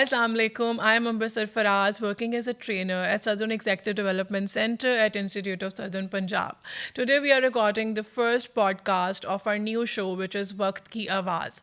Assalamu alaikum. I am Ambassador Faraz, working as a trainer at Southern Executive Development Center at Institute of Southern Punjab. Today we are recording the first podcast of our new show, which is Waqt Ki Awaaz.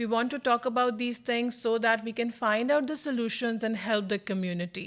We want to talk about these things so that we can find out the solutions and help the community.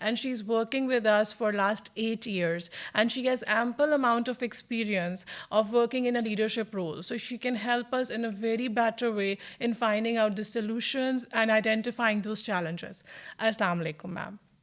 and she's working with us for last 8 years, and she has ample amount of experience of working in a leadership role, so she can help us in a very better way in finding out the solutions and identifying those challenges. Assalamu alaikum, ma'am.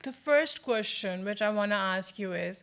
The first question which I want to ask you is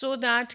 so that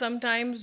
sometimes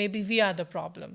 maybe we are the problem,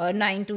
9 to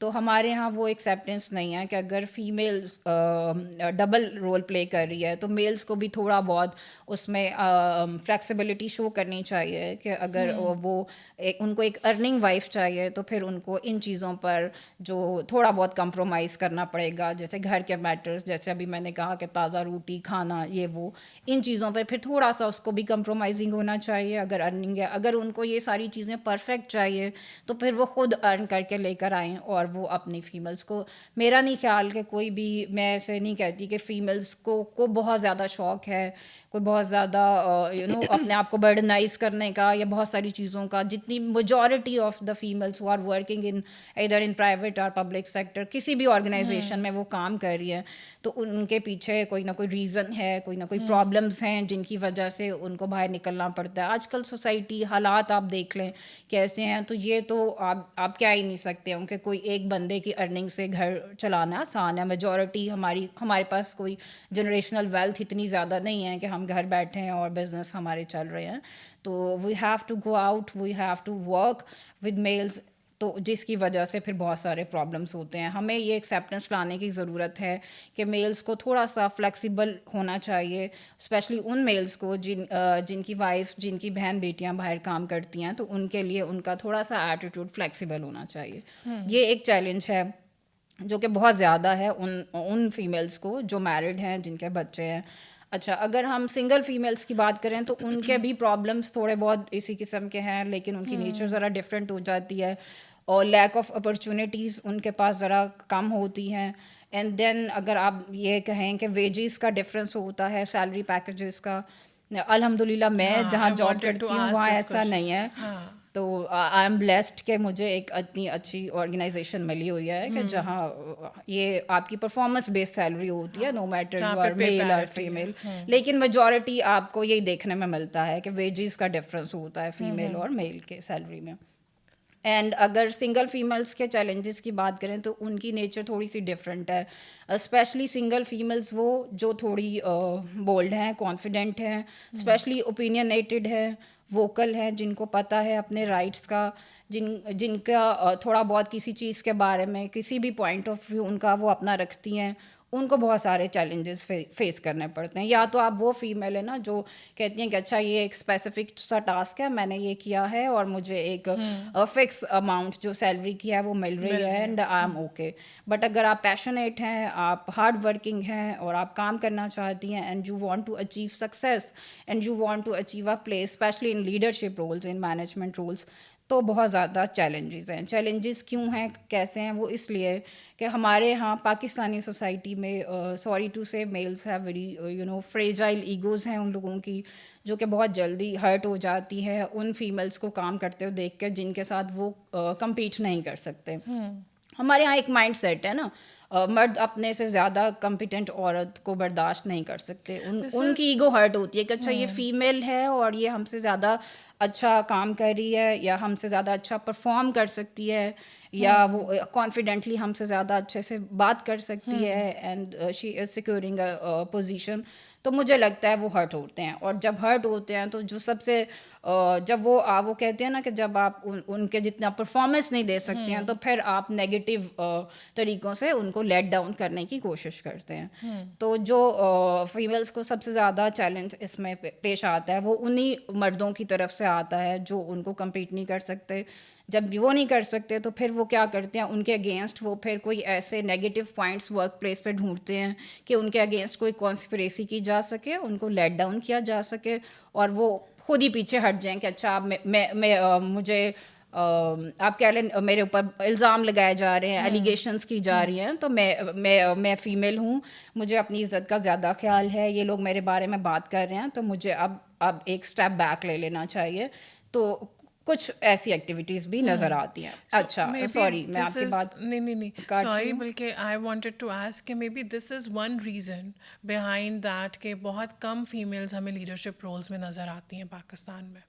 تو ہمارے یہاں وہ acceptance نہیں ہے کہ اگر females double role play کر رہی ہے تو میلز کو بھی تھوڑا بہت اس میں فلیکسیبلٹی شو کرنی چاہیے کہ اگر وہ ان کو ایک ارننگ وائف چاہیے تو پھر ان کو ان چیزوں پر جو تھوڑا بہت کمپرومائز کرنا پڑے گا، جیسے گھر کے میٹرز، جیسے ابھی میں نے کہا کہ تازہ روٹی کھانا، یہ وہ ان چیزوں پہ پھر تھوڑا سا اس کو بھی کمپرومائزنگ ہونا چاہیے اگر ارننگ ہے. اگر ان کو یہ ساری چیزیں پرفیکٹ چاہیے تو پھر وہ خود ارن کر کے لے کر آئیں، اور وہ اپنی فیمیلس کو، میرا نہیں خیال کہ کوئی بھی، میں ایسے نہیں کہتی کہ فیمیلس کو بہت زیادہ شوق ہے، کوئی بہت زیادہ اپنے آپ کو برڈنائز کرنے کا یا بہت ساری چیزوں کا. جتنی majority of the families who are working in ادھر ان پرائیویٹ اور پبلک سیکٹر، کسی بھی آرگنائزیشن میں وہ کام کر رہی ہے، تو ان کے پیچھے کوئی نہ کوئی ریزن ہے، کوئی نہ کوئی پرابلمس ہیں جن کی وجہ سے ان کو باہر نکلنا پڑتا ہے. آج کل سوسائٹی حالات آپ دیکھ لیں کیسے ہیں، تو یہ تو آپ کیا ہی نہیں سکتے ہوں کہ کوئی ایک بندے کی ارننگ سے گھر چلانا آسان ہے. میجورٹی ہمارے پاس کوئی جنریشنل ویلتھ اتنی زیادہ نہیں ہے کہ ہم گھر بیٹھے ہیں اور بزنس ہمارے چل رہے ہیں. تو we have to go out, we have to work with males, تو جس کی وجہ سے پھر بہت سارے پرابلمس ہوتے ہیں. ہمیں یہ ایکسیپٹنس لانے کی ضرورت ہے کہ میلز کو تھوڑا سا فلیکسیبل ہونا چاہیے، اسپیشلی ان میلز کو جن کی وائف، جن کی بہن بیٹیاں باہر کام کرتی ہیں، تو ان کے لیے ان کا تھوڑا سا ایٹیٹیوڈ فلیکسیبل ہونا چاہیے. یہ ایک چیلنج ہے جو کہ بہت زیادہ ہے ان فیمیلز کو جو میرڈ ہیں، جن کے بچے ہیں. اچھا، اگر ہم سنگل فیمیلز کی بات کریں تو ان کے بھی پرابلمس تھوڑے بہت اسی قسم کے ہیں، لیکن ان کی نیچر ذرا ڈفرینٹ ہو جاتی ہے، اور لیک آف اپرچونیٹیز ان کے پاس ذرا کم ہوتی ہیں. اینڈ دین اگر آپ یہ کہیں کہ ویجز کا ڈفرینس ہوتا ہے، سیلری پیکیجز کا، الحمد للہ میں جہاں جاب کرتی ہوں وہاں ایسا نہیں ہے. تو آئی ایم بلیسڈ کہ مجھے ایک اتنی اچھی آرگنائزیشن ملی ہوئی ہے کہ جہاں یہ آپ کی پرفارمنس بیسڈ سیلری ہوتی ہے، no matter you are male اور فیمیل. لیکن میجورٹی آپ کو یہی دیکھنے میں ملتا ہے کہ ویجز کا ڈفرینس ہوتا ہے فیمیل اور میل کے سیلری میں. اینڈ اگر سنگل فیمیلس کے چیلنجز کی بات کریں تو ان کی نیچر تھوڑی سی ڈفرینٹ ہے، اسپیشلی سنگل فیمیلس وہ جو تھوڑی بولڈ ہیں، کانفیڈنٹ ہیں، اسپیشلی اوپینینیٹڈ ہے، ووکل ہیں، جن کو پتہ ہے اپنے رائٹس کا، جن کا تھوڑا بہت کسی چیز کے بارے میں، کسی بھی پوائنٹ آف ویو ان کا وہ اپنا رکھتی ہیں. ان کو بہت سارے چیلنجز فیس کرنے پڑتے ہیں. یا تو آپ وہ فیمیل ہے نا جو کہتی ہیں کہ اچھا یہ ایک اسپیسیفک سا ٹاسک ہے، میں نے یہ کیا ہے اور مجھے ایک فکس اماؤنٹ جو سیلری کی ہے وہ مل رہی ہے and I am okay. But اگر آپ پیشنیٹ ہیں، آپ ہارڈ ورکنگ ہیں اور آپ کام کرنا چاہتی ہیں and you want to achieve success and you want to achieve a place, especially in leadership roles, in management roles, تو بہت زیادہ چیلنجز ہیں. چیلنجز کیوں ہیں، کیسے ہیں؟ وہ اس لیے کہ ہمارے یہاں پاکستانی سوسائٹی میں sorry to say males have very fragile egos ہیں ان لوگوں کی، جو کہ بہت جلدی ہرٹ ہو جاتی ہے ان فیمیلز کو کام کرتے ہوئے دیکھ کر جن کے ساتھ وہ کمپیٹ نہیں کر سکتے. ہمارے یہاں ایک مائنڈ سیٹ ہے نا، مرد اپنے سے زیادہ کمپیٹنٹ عورت کو برداشت نہیں کر سکتے، ان کی ایگو ہرٹ ہوتی ہے کہ اچھا یہ فیمیل ہے اور یہ ہم سے زیادہ اچھا کام کر رہی ہے، یا ہم سے زیادہ اچھا پرفارم کر سکتی ہے، یا وہ کانفیڈنٹلی ہم سے زیادہ اچھے سے بات کر سکتی ہے، and she is سیکیورنگ a position. تو مجھے لگتا ہے وہ ہرٹ ہوتے ہیں، اور جب ہرٹ ہوتے ہیں تو جو سب سے جب وہ کہتے ہیں نا کہ جب آپ ان کے جتنا پرفارمنس نہیں دے سکتے ہیں تو پھر آپ نیگیٹو طریقوں سے ان کو لیٹ ڈاؤن کرنے کی کوشش کرتے ہیں. تو جو فیمیلس کو سب سے زیادہ چیلنج اس میں پیش آتا ہے وہ انہی مردوں کی طرف سے آتا ہے جو ان کو کمپیٹ نہیں کر سکتے. جب وہ نہیں کر سکتے تو پھر وہ کیا کرتے ہیں، ان کے اگینسٹ وہ پھر کوئی ایسے نیگیٹو پوائنٹس ورک پلیس پہ ڈھونڈتے ہیں کہ ان کے اگینسٹ کوئی کانسپریسی کی جا سکے، ان کو لیٹ ڈاؤن کیا جا سکے، اور وہ خود ہی پیچھے ہٹ جائیں کہ اچھا مجھے آپ کہہ لیں میرے اوپر الزام لگائے جا رہے ہیں، ایلیگیشنس کی جا رہی ہیں، تو میں فیمیل ہوں، مجھے اپنی عزت کا زیادہ خیال ہے، یہ لوگ میرے بارے میں بات کر رہے ہیں تو مجھے اب ایک اسٹیپ بیک لے لینا چاہیے. تو کچھ ایسی ایکٹیویٹیز بھی نظر آتی ہیں. اچھا سوری میں آپ کی بات نہیں سوری، بلکہ آئی وانٹیڈ ٹو آسک کہ may be this is one reason behind that کہ بہت کم فیمیلز ہمیں لیڈرشپ رولز میں نظر آتی ہیں پاکستان میں.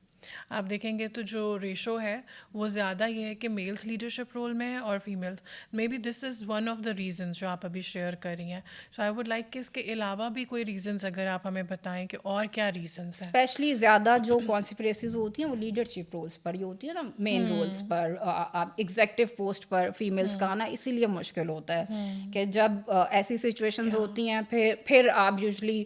آپ دیکھیں گے تو جو ریشو ہے وہ زیادہ یہ ہے کہ میلس لیڈرشپ رول میں ہے اور females. May be this is one of the reasons جو آپ ابھی شیئر کر رہی ہیں. سو آئی ووڈ لائک کہ اس کے علاوہ بھی کوئی ریزنس اگر آپ ہمیں بتائیں کہ اور کیا ریزنس ہیں. اسپیشلی زیادہ جو کانسپریسیز ہوتی ہیں وہ لیڈرشپ رولس پر ہی ہوتی ہیں نا, مین رولس پر. آپ ایگزیکٹو پوسٹ پر فیمیلس کا آنا اسی لیے مشکل ہوتا ہے کہ جب ایسی سچویشنز ہوتی ہیں پھر آپ یوزلی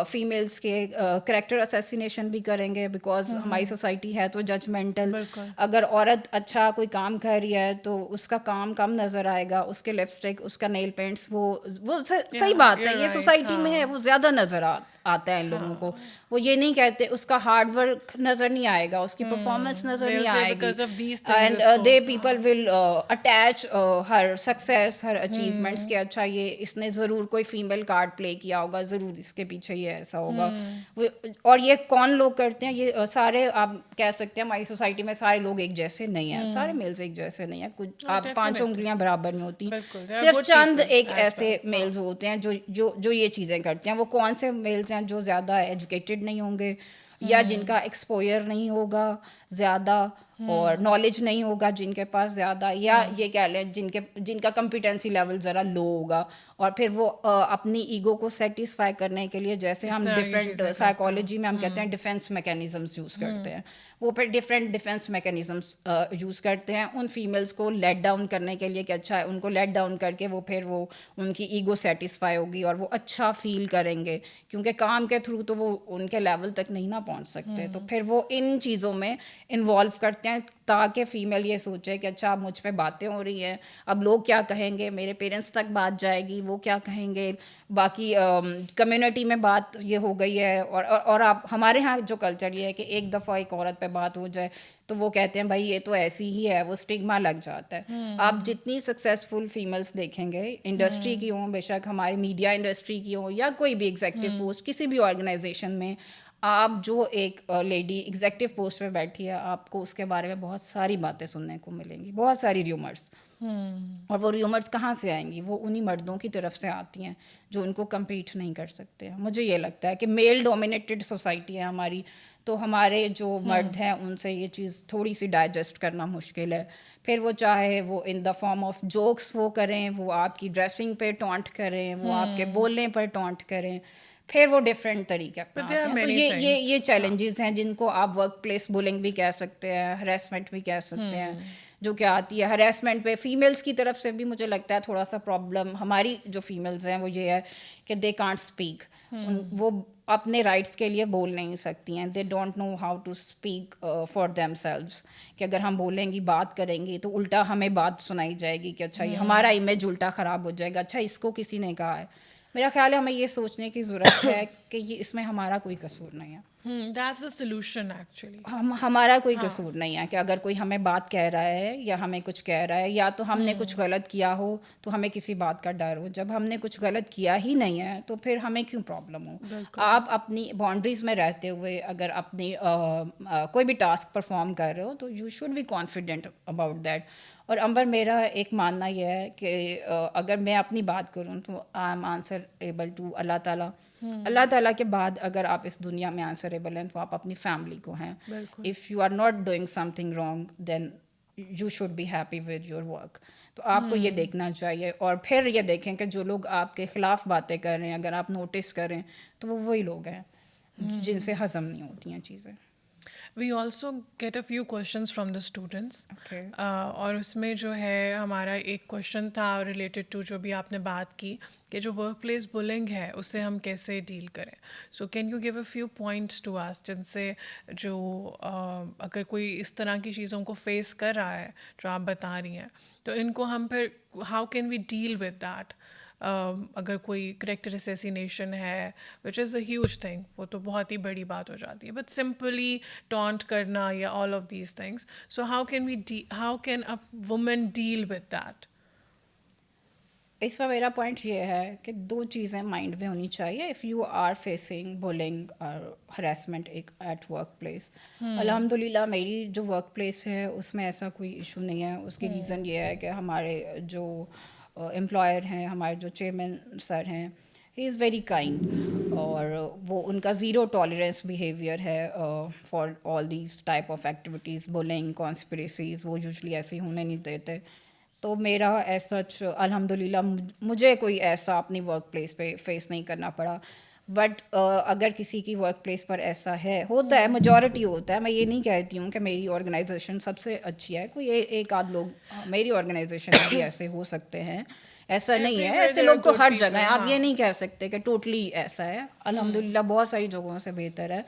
فیمیلس کے کریکٹر اسیسینیشن بھی کریں گے, بیکاز ہماری سوسائٹی ہے تو ججمنٹل. اگر عورت اچھا کوئی کام کر رہی ہے تو اس کا کام کم نظر آئے گا, اس کے لپسٹک, اس کا نیل پینٹس, وہ صحیح بات ہے, یہ سوسائٹی میں ہے, وہ زیادہ نظر آتا ہے ان لوگوں کو. وہ یہ نہیں کہتے اس کا ہارڈ ورک نظر نہیں آئے گا, اس کی پرفارمنس نظر نہیں آئے گی, and they people will attach Hare success, Hare achievements کے اچھا یہ اس نے ضرور کوئی فیمیل کارڈ پلے کیا ہوگا, ضرور اس کے پیچھے یہ ایسا ہوگا. اور یہ کون لوگ کرتے ہیں, یہ سارے آپ کہہ سکتے ہیں ہماری سوسائٹی میں سارے لوگ ایک جیسے نہیں ہیں, سارے میلز ایک جیسے نہیں ہیں, کچھ آپ 5 انگلیاں برابر نہیں ہوتی. صرف چند ایک ایسے میلز ہوتے ہیں جو یہ چیزیں کرتے ہیں. وہ کون سے میلز ہیں جو زیادہ ایجوکیٹڈ نہیں ہوں گے, یا جن کا ایکسپوئر نہیں ہوگا زیادہ, اور نالج نہیں ہوگا جن کے پاس زیادہ, یا یہ کہہ لیں جن کا کمپیٹنسی لیول ذرا لو ہوگا, اور پھر وہ اپنی ایگو کو سیٹسفائی کرنے کے لیے, جیسے ہم ڈفرینٹ سائیکالوجی میں ہم کہتے ہیں ڈیفینس میکینزمس یوز کرتے ہیں, وہ پھر ڈفرینٹ ڈیفینس میکینزمس یوز کرتے ہیں ان فیمیلس کو لیٹ ڈاؤن کرنے کے لیے, کہ اچھا ان کو لیٹ ڈاؤن کر کے وہ پھر وہ ان کی ایگو سیٹسفائی ہوگی اور وہ اچھا فیل کریں گے, کیونکہ کام کے تھرو تو وہ ان کے لیول تک نہیں نہ پہنچ سکتے. تو پھر وہ ان چیزوں میں انوالو کرتے ہیں تاکہ فیمیل یہ سوچے کہ اچھا اب مجھ پہ باتیں ہو رہی ہیں, اب لوگ کیا کہیں گے, میرے پیرنٹس تک بات جائے گی, وہ کیا کہیں گے, باقی کمیونٹی میں بات یہ ہو گئی ہے. اور آپ ہمارے ہاں جو کلچر یہ ہے کہ ایک دفعہ ایک عورت پہ بات ہو جائے تو وہ کہتے ہیں بھائی یہ تو ایسی ہی ہے, وہ اسٹگما لگ جاتا ہے. آپ جتنی سکسیزفل فیمیلس دیکھیں گے, انڈسٹری کی ہوں, بے شک ہماری میڈیا انڈسٹری کی ہوں, یا کوئی بھی ایگزیکٹو پوسٹ کسی بھی آرگنائزیشن میں, آپ جو ایک لیڈی ایگزیکٹو پوسٹ پہ بیٹھی ہے, آپ کو اس کے بارے میں بہت ساری باتیں سننے کو ملیں گی, بہت ساری ریومرس. اور وہ ریومرس کہاں سے آئیں گی, وہ انہی مردوں کی طرف سے آتی ہیں جو ان کو کمپیٹ نہیں کر سکتے. مجھے یہ لگتا ہے کہ میل ڈومینیٹڈ سوسائٹی ہے ہماری, تو ہمارے جو مرد ہیں ان سے یہ چیز تھوڑی سی ڈائجسٹ کرنا مشکل ہے. پھر وہ چاہے وہ ان دا فارم آف جوکس وہ کریں, وہ آپ کی ڈریسنگ پہ ٹونٹ کریں, وہ آپ کے بولنے پر ٹونٹ کریں, پھر وہ ڈفرینٹ طریقے اپناتے ہیں. تو یہ چیلنجز ہیں جن کو آپ ورک پلیس بولنگ بھی کہہ سکتے ہیں, ہراسمنٹ بھی کہہ سکتے ہیں, جو کہ آتی ہے. ہراسمنٹ پہ فیمیلس کی طرف سے بھی مجھے لگتا ہے تھوڑا سا پرابلم ہماری جو فیمیلز ہیں وہ یہ ہے کہ دے کانٹ اسپیک, وہ اپنے رائٹس کے لیے بول نہیں سکتی ہیں. They don't know how to speak for themselves, کہ اگر ہم بولیں گی, بات کریں گی تو الٹا ہمیں بات سنائی جائے گی کہ اچھا یہ ہمارا امیج الٹا خراب ہو جائے گا, اچھا اس کو کسی نے کہا ہے. میرا خیال ہے ہمیں یہ سوچنے کی ضرورت ہے کہ یہ اس میں ہمارا کوئی قصور نہیں ہے. That's the solution actually. ہمارا کوئی قصور نہیں ہے کہ اگر کوئی ہمیں بات کہہ رہا ہے یا ہمیں کچھ کہہ رہا ہے, یا تو ہم نے کچھ غلط کیا ہو تو ہمیں کسی بات کا ڈر ہو. جب ہم نے کچھ غلط کیا ہی نہیں ہے تو پھر ہمیں کیوں پرابلم ہو. آپ اپنی باؤنڈریز میں رہتے ہوئے اگر اپنی کوئی بھی ٹاسک پرفارم کر رہے ہو تو you should be confident about that. اور امبر میرا ایک ماننا یہ ہے کہ اگر میں اپنی بات کروں تو آئی ایم آنسریبل ٹو اللہ تعالیٰ. اللہ تعالیٰ کے بعد اگر آپ اس دنیا میں آنسریبل ہیں تو آپ اپنی فیملی کو ہیں. If you are not doing something wrong then you should be happy with your work. تو آپ کو یہ دیکھنا چاہیے, اور پھر یہ دیکھیں کہ جو لوگ آپ کے خلاف باتیں کر رہے ہیں اگر آپ نوٹس کریں تو وہ وہی لوگ ہیں جن سے ہضم نہیں ہوتی ہیں چیزیں. We also get a few questions from the students. اور اس میں جو ہے ہمارا ایک کوشچن تھا ریلیٹڈ ٹو جو بھی آپ نے بات کی کہ جو ورک پلیس بلنگ ہے اس سے ہم کیسے ڈیل کریں. So can you give a few points to اس جن سے جو اگر کوئی اس طرح کی چیزوں کو فیس کر رہا ہے جو آپ بتا رہی ہیں تو ان کو ہم پھر how can we deal with that. اگر کوئی کریکٹر اسیسینیشن ہے وچ از اے ہیوج تھنگ, وہ تو بہت ہی بڑی بات ہو جاتی ہے, بٹ سمپلی ٹانٹ کرنا یا all of these things. So how can a woman deal with that. اس پر میرا پوائنٹ یہ ہے کہ 2 چیزیں مائنڈ میں ہونی چاہیے. If you are facing bullying اور ہراسمنٹ ایٹ ورک پلیس, الحمد للہ میری جو ورک پلیس ہے اس میں ایسا کوئی ایشو نہیں ہے. اس کی ریزن یہ ہے کہ ہمارے جو امپلائر ہیں, ہمارے جو چیئرمین سر ہیں, ہی از ویری کائنڈ، اور وہ ان کا زیرو ٹالرنس بیہیویئر ہے for all these type of activities, bowling, conspiracies, وہ یوزلی ایسی ہونے نہیں دیتے. تو میرا ایز سچ الحمد للہ مجھے کوئی ایسا اپنی ورک پلیس پہ فیس نہیں کرنا پڑا. بٹ اگر کسی کی ورک پلیس پر ایسا ہے، ہوتا ہے، میجورٹی ہوتا ہے. میں یہ نہیں کہتی ہوں کہ میری آرگنائزیشن سب سے اچھی ہے، کوئی ایک آدھ لوگ میری آرگنائزیشن میں بھی ایسے ہو سکتے ہیں، ایسا نہیں ہے. ایسے لوگ تو ہر جگہ ہیں، آپ یہ نہیں کہہ سکتے کہ ٹوٹلی ایسا ہے. الحمد للہ بہت ساری جگہوں سے بہتر ہے.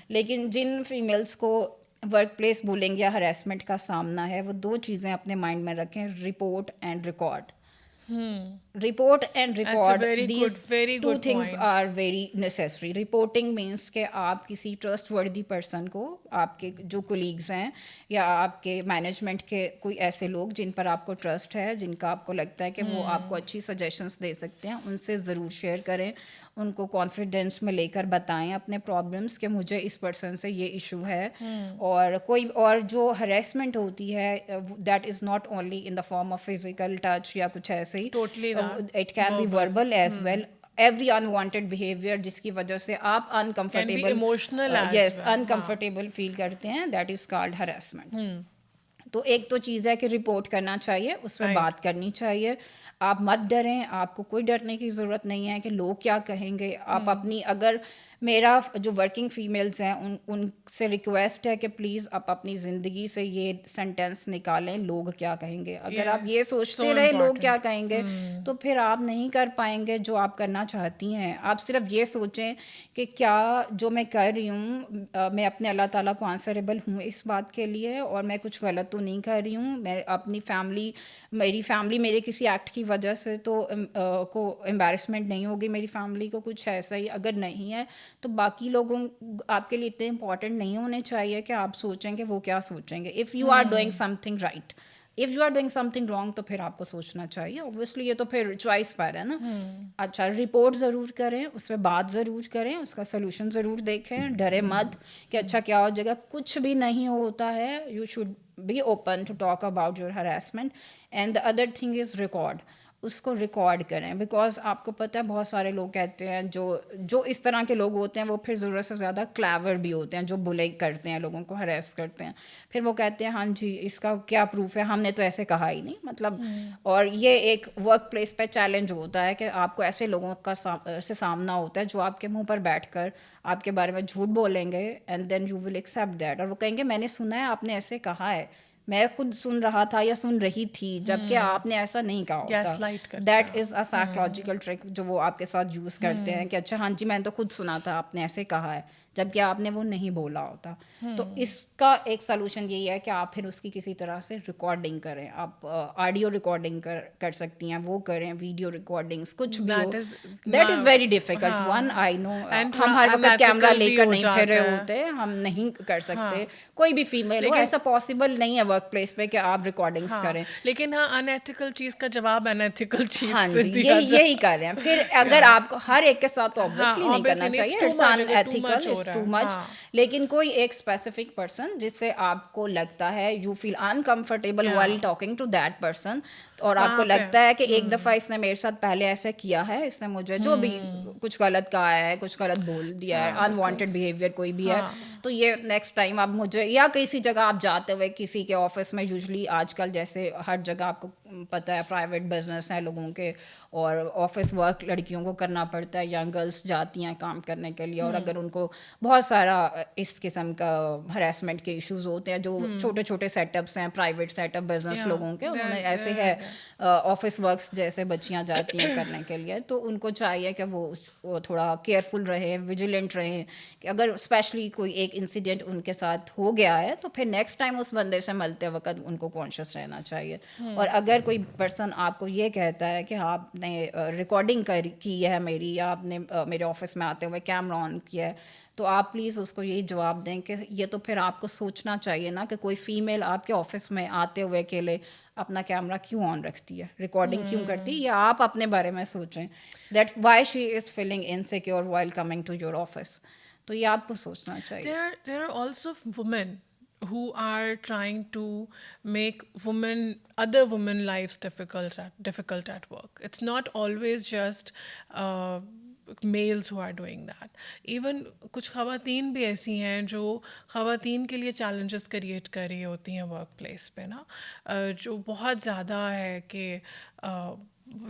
لیکن جن فیمیلس کو ورک پلیس بولنگ یا ہراسمنٹ کا سامنا ہے، وہ دو چیزیں اپنے مائنڈ میں رکھیں: report and record. Report and record, these two things are very necessary. Reporting means کہ آپ کسی ٹرسٹ وردی پرسن کو، آپ کے جو کولیگز ہیں یا آپ کے مینجمنٹ کے کوئی ایسے لوگ جن پر آپ کو ٹرسٹ ہے، جن کا آپ کو لگتا ہے کہ وہ آپ کو اچھی سجیشنس دے سکتے ہیں، ان سے ضرور شیئر کریں. ان کو کانفیڈینس میں لے کر بتائیں اپنے پرابلمس کہ مجھے اس پرسن سے یہ ایشو ہے. اور کوئی اور جو ہریسمنٹ ہوتی ہے، that is not only in the form of physical touch یا کچھ ایسے ہی، it can be verbal as well. Every unwanted behaviour جس کی وجہ سے آپ انکمفرٹیبل فیل کرتے ہیں، دیٹ از کالڈ ہراسمنٹ. تو ایک تو چیز ہے کہ رپورٹ کرنا چاہیے، اس میں بات کرنی چاہیے. آپ مت ڈریں، آپ کو کوئی ڈرنے کی ضرورت نہیں ہے کہ لوگ کیا کہیں گے. آپ اپنی، اگر میرا جو ورکنگ فیمیلز ہیں ان سے ریکویسٹ ہے کہ پلیز آپ اپنی زندگی سے یہ سینٹینس نکالیں، لوگ کیا کہیں گے. اگر آپ یہ سوچتے رہے لوگ کیا کہیں گے، تو پھر آپ نہیں کر پائیں گے جو آپ کرنا چاہتی ہیں. آپ صرف یہ سوچیں کہ کیا جو میں کر رہی ہوں، میں اپنے اللہ تعالیٰ کو آنسریبل ہوں اس بات کے لیے، اور میں کچھ غلط تو نہیں کر رہی ہوں. میں اپنی میری فیملی میرے کسی ایکٹ کی وجہ سے تو کو امبیرسمنٹ نہیں ہوگی، میری فیملی کو کچھ ایسا ہی اگر نہیں ہے، تو باقی لوگوں آپ کے لیے اتنے امپورٹنٹ نہیں ہونے چاہیے کہ آپ سوچیں کہ وہ کیا سوچیں گے. If you are doing something right, if you are doing something wrong, تو پھر آپ کو سوچنا چاہیے. اوبویسلی یہ تو پھر چوائس پر ہے نا. اچھا، رپورٹ ضرور کریں، اس پہ بات ضرور کریں، اس کا سلوشن ضرور دیکھیں. ڈرے مت کہ اچھا کیا ہو جائے گا، کچھ بھی نہیں ہوتا ہے. You should be open to talk about your harassment. And the other thing is record. اس کو ریکارڈ کریں، بیکاز آپ کو پتہ ہے بہت سارے لوگ کہتے ہیں، جو اس طرح کے لوگ ہوتے ہیں وہ پھر ضرورت سے زیادہ کلیور بھی ہوتے ہیں، جو بلے کرتے ہیں، لوگوں کو ہراس کرتے ہیں. پھر وہ کہتے ہیں ہاں جی اس کا کیا پروف ہے، ہم نے تو ایسے کہا ہی نہیں. مطلب، اور یہ ایک ورک پلیس پہ چیلنج ہوتا ہے کہ آپ کو ایسے لوگوں کا سے سامنا ہوتا ہے جو آپ کے منہ پر بیٹھ کر آپ کے بارے میں جھوٹ بولیں گے، and then you will accept that. اور وہ کہیں گے میں نے سنا ہے آپ نے ایسے کہا ہے، میں خود سن رہا تھا یا سن رہی تھی، جبکہ آپ نے ایسا نہیں کہا ہوتا. That is a psychological trick جو وہ آپ کے ساتھ یوز کرتے ہیں کہ اچھا ہاں جی میں نے تو خود سنا تھا آپ نے ایسے کہا ہے، جبکہ آپ نے وہ نہیں بولا ہوتا. تو اس کا ایک سلوشن یہی ہے کہ آپ پھر اس کی کسی طرح سے ریکارڈنگ کریں. آپ آڈیو ریکارڈنگ کر سکتی ہیں، وہ کریں، ویڈیو ریکارڈنگس کچھ بھی ہو. That is very difficult one, I know. ہم ہر وقت کیمرہ لے کر نہیں پھر رہے ہوتے، ہم نہیں کر سکتے. کوئی بھی فیمیل ہو، ایسا پاسبل نہیں ہے ورک پلیس پہ کہ آپ ریکارڈنگس کریں. لیکن ہاں ان ایتھیکل چیز کا جواب ان ایتھیکل چیز ہاں سے جی، یہی کر رہے ہیں. پھر اگر آپ کو ہر ایک کے ساتھ تو obviously نہیں کرنا چاہیے، it's unethical, it's too much. لیکن کوئی ایک اسپیسیفک پرسن جس سے آپ کو لگتا ہے you feel uncomfortable while talking to that person, اور آپ کو لگتا ہے کہ ایک دفعہ اس نے میرے ساتھ پہلے ایسا کیا ہے، اس نے مجھے جو بھی کچھ غلط کہا ہے، کچھ غلط بول دیا ہے، انوانٹیڈ بیہیویئر کوئی بھی ہے، تو یہ نیکسٹ ٹائم آپ مجھے، یا کسی جگہ آپ جاتے ہوئے کسی کے آفس میں، یوزلی آج کل جیسے ہر جگہ آپ کو پتہ ہے پرائیویٹ بزنس ہیں لوگوں کے، اور آفس ورک لڑکیوں کو کرنا پڑتا ہے، یا گرلس جاتی ہیں کام کرنے کے لیے، اور اگر ان کو بہت سارا اس قسم کا ہراسمنٹ کے ایشوز ہوتے ہیں، جو چھوٹے چھوٹے سیٹ اپس ہیں، پرائیویٹ سیٹ اپ بزنس لوگوں کے، انہوں نے ایسے ہے آفس ورکس جیسے بچیاں جاتی ہیں کرنے کے لیے، تو ان کو چاہیے کہ وہ تھوڑا کیئرفل رہیں، ویجیلنٹ رہیں، کہ اگر اسپیشلی کوئی ایک انسیڈنٹ ان کے ساتھ ہو گیا ہے تو پھر نیکسٹ ٹائم اس بندے سے ملتے وقت ان کو کانشیس رہنا چاہیے. اور اگر کوئی پرسن آپ کو یہ کہتا ہے کہ آپ نے ریکارڈنگ کی ہے میری، یا آپ نے میرے آفس میں آتے ہوئے کیمرہ آن کیا ہے، تو آپ پلیز اس کو یہی جواب دیں کہ یہ تو پھر آپ کو سوچنا چاہیے نا کہ کوئی فیمیل آپ کے آفس میں آتے ہوئے اکیلے اپنا کیمرہ کیوں آن رکھتی ہے، ریکارڈنگ کیوں کرتی ہے، یا آپ اپنے بارے میں سوچیں that why she is feeling insecure while coming to your office. تو یہ آپ کو سوچنا چاہیے. There are also women who are trying to make other women lives difficult at work. It's not always just males who are doing that. Even کچھ خواتین بھی ایسی ہیں جو خواتین کے لیے چیلنجز کریٹ کر رہی ہوتی ہیں ورک پلیس پہ نا, جو بہت زیادہ ہے کہ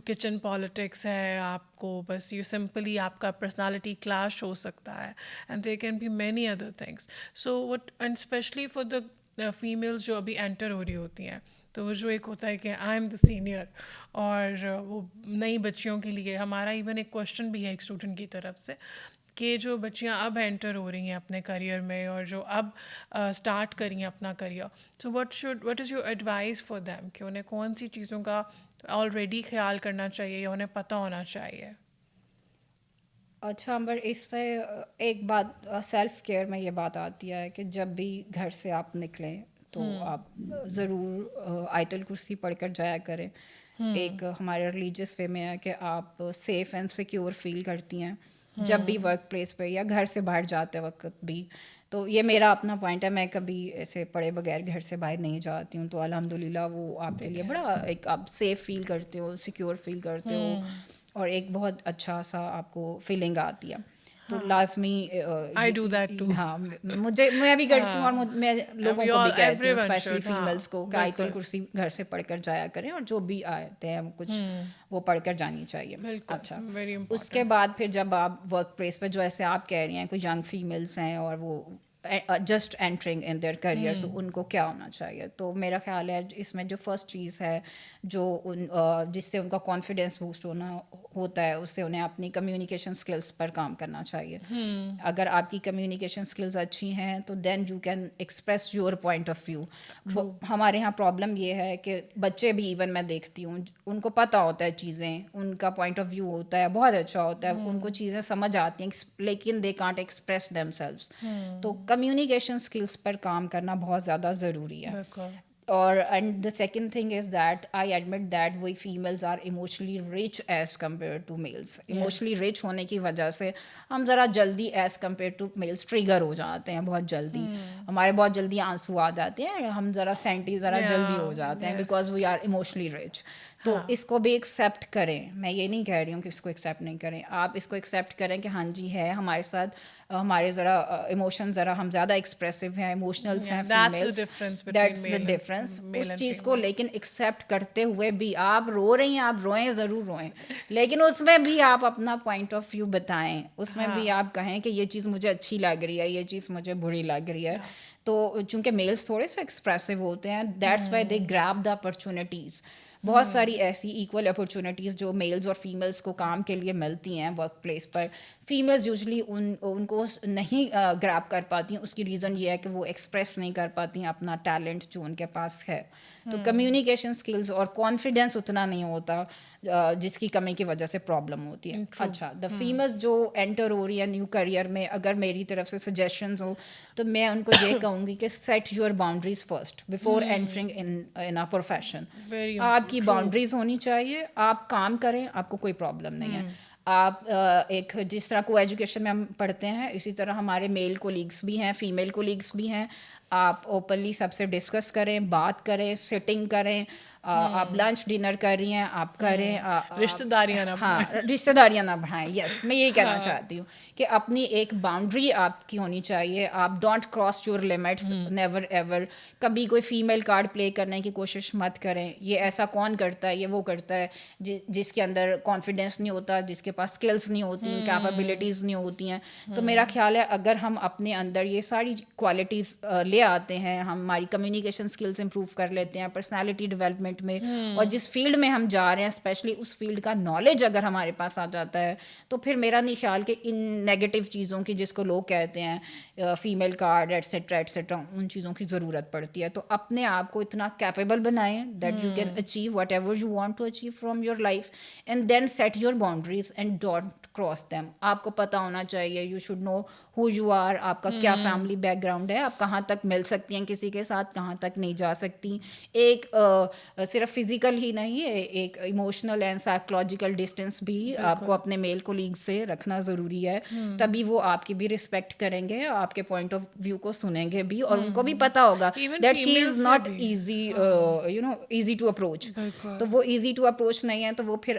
کچن پالیٹکس ہے, آپ کو بس یو سمپلی آپ کا پرسنالٹی کلاش ہو سکتا ہے, and there can be many other things. So what and especially for the families جو ابھی انٹر ہو رہی ہوتی ہیں, تو وہ جو ایک ہوتا ہے کہ آئی ایم دا سینئر, اور وہ نئی بچیوں کے لیے ہمارا ایون ایک کوشچن بھی ہے ایک اسٹوڈنٹ کی طرف سے کہ جو بچیاں اب انٹر ہو رہی ہیں اپنے کریئر میں اور جو اب اسٹارٹ کری ہیں اپنا career, so what is your advice for them کہ انہیں کون سی چیزوں کا آلریڈی خیال کرنا چاہیے یا انہیں پتہ ہونا چاہیے؟ اچھا امبر, اس پہ ایک بات سیلف کیئر میں یہ بات آتی ہے کہ جب بھی گھر سے آپ نکلیں تو آپ ضرور آیت الکرسی پڑھ کر جایا کریں. ایک ہمارے ریلیجیس وے میں ہے کہ آپ سیف اینڈ سیکیور فیل کرتی ہیں جب بھی ورک پلیس پہ یا گھر سے باہر جاتے وقت بھی. تو یہ میرا اپنا پوائنٹ ہے, میں کبھی ایسے پڑھے بغیر گھر سے باہر نہیں جاتی ہوں, تو الحمد للہ وہ آپ کے لیے بڑا ایک آپ سیف فیل کرتے ہو, سیکیور فیل کرتے ہو, اور ایک بہت اچھا سا آپ کو فیلنگ آتی ہے. تو لازمی I do that too. ہاں میں بھی کرتی ہوں, اور میں لوگوں کو بھی کہتی ہوں اسپیشلی فیمیلس کو کہ آیت الکرسی گھر سے پڑھ کر جایا کریں, اور جو بھی آتے ہیں کچھ وہ پڑھ کر جانی چاہیے. اچھا, اس کے بعد پھر جب آپ ورک پلیس پہ جو ایسے آپ کہہ رہی ہیں کوئی ینگ فیمیلس ہیں اور وہ just entering in their career, تو ان کو کیا ہونا چاہیے؟ تو میرا خیال ہے اس میں جو فرسٹ چیز ہے جو جس سے ان کا کانفیڈینس بوسٹ ہوتا ہے, اس سے انہیں اپنی کمیونیکیشن اسکلس پر کام کرنا چاہیے. اگر آپ کی کمیونیکیشن اسکلز اچھی ہیں تو then you can express your point of view. ہمارے یہاں پرابلم یہ ہے کہ بچے بھی ایون میں دیکھتی ہوں ان کو پتہ ہوتا ہے چیزیں, ان کا پوائنٹ آف ویو ہوتا ہے بہت اچھا ہوتا ہے, ان کو چیزیں سمجھ آتی ہیں, لیکن they can't express themselves. تو کمیونیکیشن اسکلس پر کام کرنا بہت زیادہ ضروری ہے. اور and the second thing is that I admit that we females are emotionally rich as compare to males. Emotionally rich ہونے کی وجہ سے ہم ذرا جلدی as compare to males trigger ہو جاتے ہیں, بہت جلدی ہمارے بہت جلدی آنسو آ جاتے ہیں, ہم ذرا سینٹی ذرا جلدی ہو جاتے ہیں because we are emotionally rich. تو اس کو بھی ایکسیپٹ کریں, میں یہ نہیں کہہ رہی ہوں کہ اس کو ایکسیپٹ نہیں کریں, آپ اس کو ایکسیپٹ کریں کہ ہاں جی ہے ہمارے ساتھ, ہمارے ذرا ایموشن ذرا ہم زیادہ ایکسپریسو ہیں, ایموشنلس ہیں فیمیلس, دیٹس دا ڈفرینس. اس چیز کو لیکن ایکسیپٹ کرتے ہوئے بھی آپ رو رہی ہیں, آپ روئیں ضرور روئیں, لیکن اس میں بھی آپ اپنا پوائنٹ آف ویو بتائیں, اس میں بھی آپ کہیں کہ یہ چیز مجھے اچھی لگ رہی ہے, یہ چیز مجھے بری لگ رہی ہے. تو چونکہ میلس تھوڑے سے ایکسپریسو ہوتے ہیں, that's why they grab the opportunities. بہت ساری ایسی ایکول اپرچونیٹیز جو میلز اور فیمیلس کو کام کے لیے ملتی ہیں ورک پلیس پر, فیمیلز یوزلی ان کو نہیں گریب کر پاتی ہیں. اس کی ریزن یہ ہے کہ وہ ایکسپریس نہیں کر پاتی ہیں اپنا ٹیلنٹ جو ان کے پاس ہے. تو کمیونیکیشن اسکلز اور کانفیڈینس اتنا نہیں ہوتا جس کی کمی کی وجہ سے پرابلم ہوتی ہے. اچھا, دا فیمیلز جو انٹر ہو رہی ہے نیو کریئر میں, اگر میری طرف سے سجیشنز ہو تو میں ان کو یہ کہوں گی کہ set your boundaries first before entering in a profession. آپ کی باؤنڈریز ہونی چاہیے, آپ کام کریں, آپ کو کوئی پرابلم نہیں ہے. آپ ایک جس طرح کو ایجوکیشن میں ہم پڑھتے ہیں اسی طرح ہمارے میل کولیگس بھی ہیں, فیمیل کولیگس بھی ہیں. آپ اوپنلی سب سے ڈسکس کریں, بات کریں, سٹنگ کریں. آپ لنچ ڈنر کر رہی ہیں, آپ کریں, رشتہ داریاں نہ ہاں رشتہ داریاں نہ بڑھائیں. یس, میں یہی کہنا چاہتی ہوں کہ اپنی ایک باؤنڈری آپ کی ہونی چاہیے. آپ don't cross your limits, never ever. کبھی کوئی فیمیل کارڈ پلے کرنے کی کوشش مت کریں. یہ ایسا کون کرتا ہے, یہ وہ کرتا ہے جس کے اندر کانفیڈینس نہیں ہوتا, جس کے پاس اسکلس نہیں ہوتی, کیپیبلٹیز نہیں ہوتی ہیں. تو میرا خیال ہے اگر ہم اپنے اندر یہ ساری کوالٹیز لے آتے ہیں, ہماری کمیونیکیشن اسکلس امپروو کر لیتے ہیں پرسنالٹی ڈیولپمنٹ میں, اور جس فیلڈ میں ہم جا رہے ہیں اسپیشلی اس فیلڈ کا نالج اگر ہمارے پاس آ جاتا ہے, تو پھر میرا نہیں خیال کہ ان نیگیٹو چیزوں کی جس کو لوگ کہتے ہیں فیمیل کارڈ ایٹسیٹرا ایٹسیٹرا, ان چیزوں کی ضرورت پڑتی ہے. تو اپنے آپ کو اتنا کیپیبل بنائیں that you can achieve whatever you want to achieve from your life, and then set your boundaries and don't cross them. آپ کو پتہ ہونا چاہیے, you should know who you are, آپ کا کیا فیملی بیک گراؤنڈ ہے, آپ کہاں تک مل سکتی ہیں کسی کے ساتھ, کہاں تک نہیں جا سکتی. ایک صرف فزیکل ہی نہیں ہے, ایک ایموشنل اینڈ سائیکولوجیکل ڈسٹینس بھی آپ کو اپنے میل کولیگ سے رکھنا ضروری ہے, تبھی وہ آپ کی بھی رسپیکٹ کریں گے, آپ کے پوائنٹ آف ویو کو سنیں گے بھی, اور ان کو بھی پتہ ہوگا that she is not easy easy to approach. تو وہ ایزی ٹو اپروچ نہیں ہے, تو وہ پھر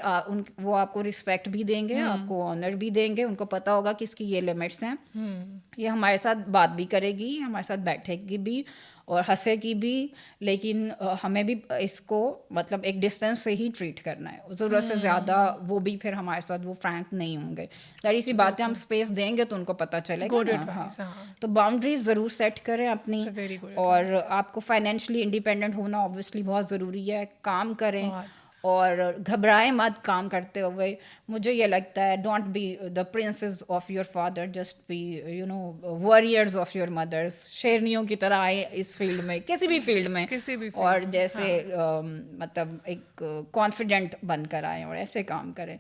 وہ آپ کو رسپیکٹ بھی دیں گے, آپ کو آنر بھی دیں گے, ان کو پتہ ہوگا کہ اس کی یہ لمٹس ہیں, یہ ہمارے ساتھ بات بھی کرے گی, ہمارے ساتھ بیٹھے گی بھی اور ہنسے گی بھی, لیکن ہمیں بھی اس کو مطلب ایک ڈسٹینس سے ہی ٹریٹ کرنا ہے, ضرورت سے زیادہ وہ بھی پھر ہمارے ساتھ وہ فرینک نہیں ہوں گے. ظاہر سی بات ہے, ہم اسپیس دیں گے تو ان کو پتہ چلے گا نا. ہاں, تو باؤنڈریز ضرور سیٹ کریں اپنی, اور آپ کو فائنینشلی انڈیپینڈنٹ ہونا اوبویسلی بہت ضروری ہے, کام کریں اور گھبرائیں مت کام کرتے ہوئے. مجھے یہ لگتا ہے don't be the princess of your father, just be you know warriors of your mothers. شیرنیوں کی طرح آئے اس فیلڈ میں, کسی بھی فیلڈ میں, اور جیسے مطلب ایک کانفیڈنٹ بن کر آئیں اور ایسے کام کریں.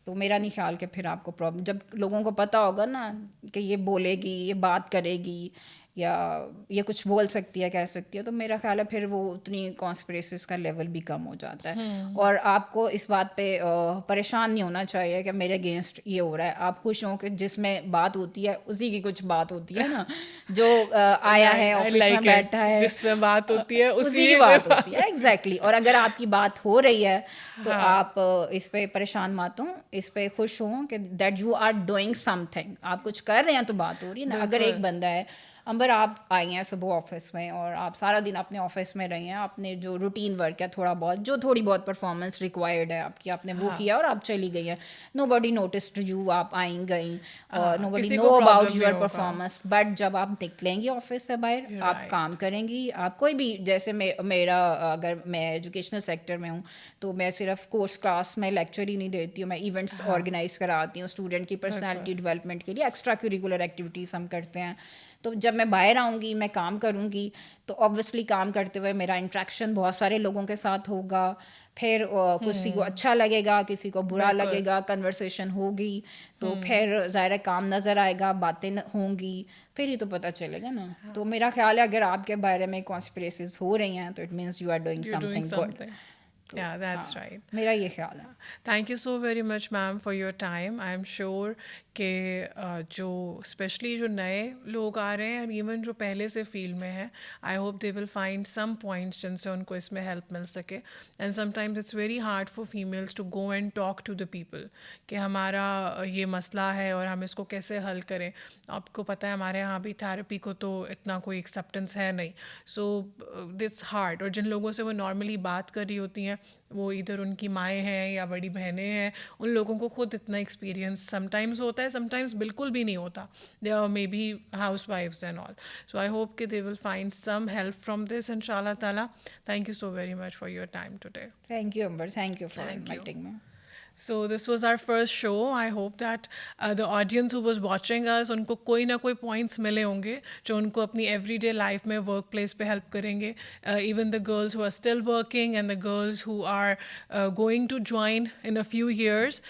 تو میرا نہیں خیال کہ پھر آپ کو پرابلم, جب لوگوں کو پتہ ہوگا نا کہ یہ بولے گی, یہ بات کرے گی, یا یہ کچھ بول سکتی ہے, کہہ سکتی ہے, تو میرا خیال ہے پھر وہ اتنی کانسپریسیز کا لیول بھی کم ہو جاتا ہے. اور آپ کو اس بات پہ پریشان نہیں ہونا چاہیے کہ میرے اگینسٹ یہ ہو رہا ہے. آپ خوش ہوں کہ جس میں بات ہوتی ہے اسی کی کچھ بات ہوتی ہے نا, جو آیا ہے آفس میں بیٹھا ہے جس میں بات ہوتی ہے اسی کی بات ہوتی ہے. ایگزیکٹلی. اور اگر آپ کی بات ہو رہی ہے تو آپ اس پہ پریشان مت ہوں, اس پہ خوش ہوں کہ that you are doing something, آپ کچھ کر رہے ہیں تو بات ہو رہی ہے نا. اگر ایک بندہ ہے, امبر آپ آئی ہیں صبح آفس میں اور آپ سارا دن اپنے آفس میں رہی ہیں, آپ نے جو روٹین ورک ہے تھوڑا بہت, جو تھوڑی بہت پرفارمنس ریکوائرڈ ہے آپ کی, آپ نے وہ کیا اور آپ چلی گئی ہیں, نو باڈی نوٹسڈ یو, آپ آئیں گئیں, nobody know about your performance. But جب آپ نکلیں گی آفس سے باہر, آپ کام کریں گی, آپ کوئی بھی, جیسے میرا اگر میں ایجوکیشنل سیکٹر میں ہوں تو میں صرف کورس کلاس میں لیکچر ہی نہیں دیتی ہوں, میں ایونٹس آرگنائز کراتی ہوں اسٹوڈنٹ کی پرسنالٹی ڈیولپمنٹ کے لیے, ایکسٹرا کریکولر ایکٹیویٹیز ہم کرتے ہیں. تو جب میں باہر آؤں گی, میں کام کروں گی, تو آبویسلی کام کرتے ہوئے میرا انٹریکشن بہت سارے لوگوں کے ساتھ ہوگا. پھر کسی کو اچھا لگے گا, کسی کو برا لگے گا, کنورسیشن ہوگی, تو پھر ظاہر کام نظر آئے گا, باتیں ہوں گی, پھر ہی تو پتہ چلے گا نا. تو میرا خیال ہے اگر آپ کے بارے میں کانسپریسیز ہو رہی ہیں تو it means you are doing something good. Yeah, that's right. میرا یہ خیال ہے. Thank you so very much, ma'am, for your time. I am sure کہ جو اسپیشلی جو نئے لوگ آ رہے ہیں, ایون جو پہلے سے فیلڈ میں ہیں, I hope they will find some points جن سے ان کو اس میں ہیلپ مل سکے. And sometimes it's very hard for families to go and talk to the people کہ ہمارا یہ مسئلہ ہے اور ہم اس کو کیسے حل کریں. آپ کو پتہ ہے ہمارے یہاں بھی تھراپی کو تو اتنا کوئی ایکسیپٹنس ہے نہیں, سو اٹس ہارڈ. اور جن لوگوں سے وہ نارملی بات کر رہی ہوتی ہیں, وہ ادھر ان کی مائیں ہیں یا بڑی بہنیں ہیں, ان لوگوں کو خود اتنا ایکسپیرینس سم ٹائمز ہوتا ہے, سم ٹائمز بالکل بھی نہیں ہوتا. دے آر مے بی ہاؤس وائفز and all. So I hope کہ they will find some help from this ان شاء اللہ تعالیٰ. Thank you so very much for your time today. Thank you Amber, thank you for inviting me. So this was our first show. I hope that the audience who was watching us, ان کو کوئی نہ کوئی points ملے ہوں گے جو ان کو اپنی ایوری ڈے لائف میں ورک پلیس پہ ہیلپ کریں گے. Even the girls who are still working and the girls who are going to join in a few years.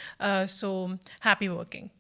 So happy working.